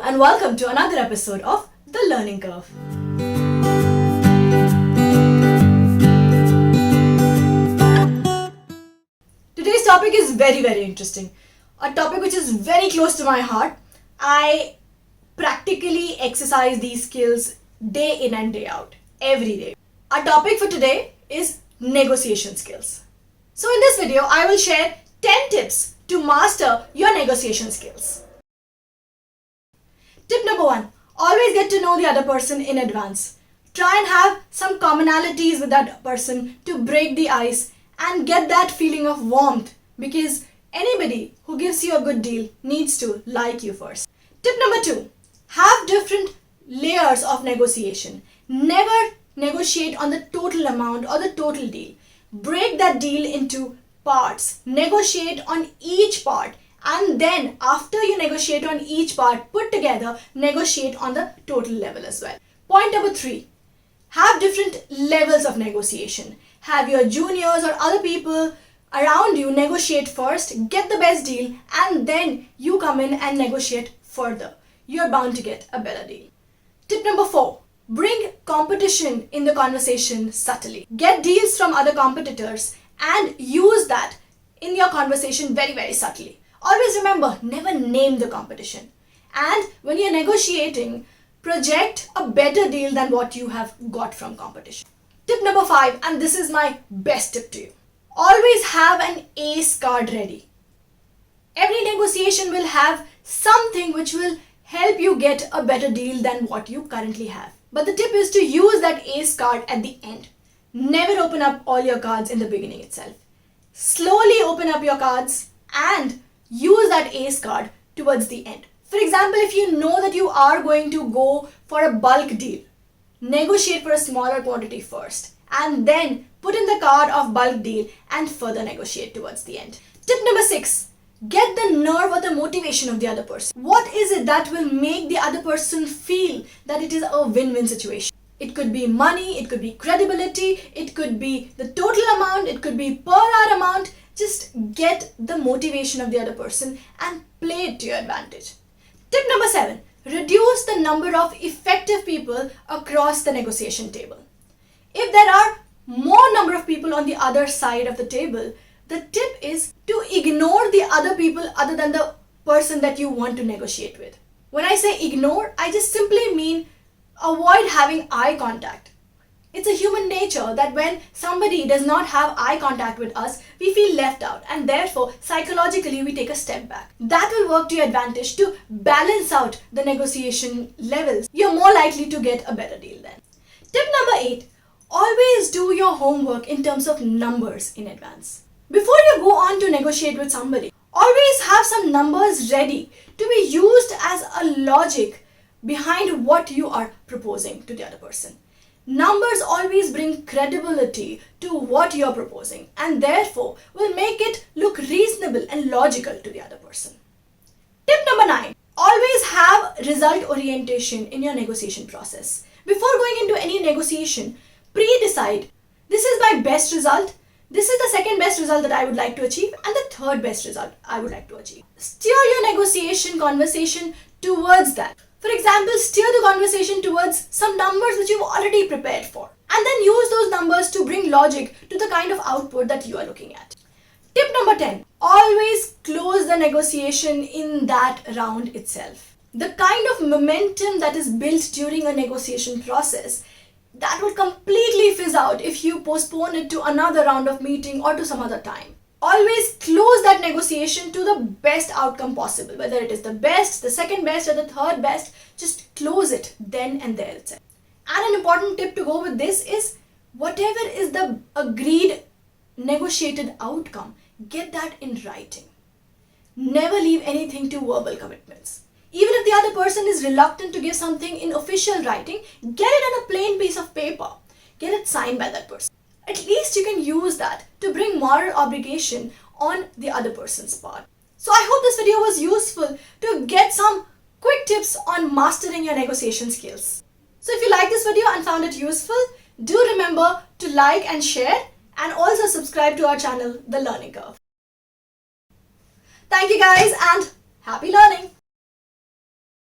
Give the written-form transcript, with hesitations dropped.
and welcome to another episode of The Learning Curve. Today's topic is very interesting. A topic which is very close to my heart. I practically exercise these skills day in and day out, every day. Our topic for today is negotiation skills. So in this video, I will share 10 tips to master your negotiation skills. Tip number 1, always get to know the other person in advance. Try and have some commonalities with that person to break the ice and get that feeling of warmth, because anybody who gives you a good deal needs to like you first. Tip number 2, have different layers of negotiation. Never negotiate on the total amount or the total deal. Break that deal into parts. Negotiate on each part, and then after you negotiate on each part put together, negotiate on the total level as well. Point number 3, have different levels of negotiation. Have your juniors or other people around you negotiate first, get the best deal, and then you come in and negotiate further. You're bound to get a better deal. Tip number 4, bring competition in the conversation subtly. Get deals from other competitors and use that in your conversation very subtly. Always remember, never name the competition. And when you're negotiating, project a better deal than what you have got from competition. Tip number 5, and this is my best tip to you. Always have an ace card ready. Every negotiation will have something which will help you get a better deal than what you currently have. But the tip is to use that ace card at the end. Never open up all your cards in the beginning itself. Slowly open up your cards and use that ace card towards the end. For example, if you know that you are going to go for a bulk deal, negotiate for a smaller quantity first and then put in the card of bulk deal and further negotiate towards the end. Tip number 6, get the nerve or the motivation of the other person. What is it that will make the other person feel that it is a win-win situation? It could be money, it could be credibility, it could be the total amount, it could be per hour amount. Just get the motivation of the other person and play it to your advantage. Tip number 7, reduce the number of effective people across the negotiation table. If there are more number of people on the other side of the table, the tip is to ignore the other people other than the person that you want to negotiate with. When I say ignore, I just simply mean avoid having eye contact. It's a human nature that when somebody does not have eye contact with us, we feel left out, and therefore psychologically we take a step back. That will work to your advantage to balance out the negotiation levels. You're more likely to get a better deal then. Tip number 8, always do your homework in terms of numbers in advance. Before you go on to negotiate with somebody, always have some numbers ready to be used as a logic behind what you are proposing to the other person. Numbers always bring credibility to what you're proposing and therefore will make it look reasonable and logical to the other person. Tip number 9, always have result orientation in your negotiation process. Before going into any negotiation, pre-decide, this is my best result, this is the second best result that I would like to achieve, and the third best result I would like to achieve. Steer your negotiation conversation towards that. For example, steer the conversation towards some numbers which you've already prepared for, and then use those numbers to bring logic to the kind of output that you are looking at. Tip number 10, always close the negotiation in that round itself. The kind of momentum that is built during a negotiation process, that would completely fizz out if you postpone it to another round of meeting or to some other time. Always close that negotiation to the best outcome possible, whether it is the best, the second best, or the third best. Just close it then and there itself. And an important tip to go with this is, whatever is the agreed negotiated outcome, get that in writing. Never leave anything to verbal commitments. Even if the other person is reluctant to give something in official writing, get it on a plain piece of paper. Get it signed by that person. At least you can use that to bring moral obligation on the other person's part. So I hope this video was useful to get some quick tips on mastering your negotiation skills. So if you like this video and found it useful, do remember to like and share, and also subscribe to our channel, The Learning Curve. Thank you guys and happy learning!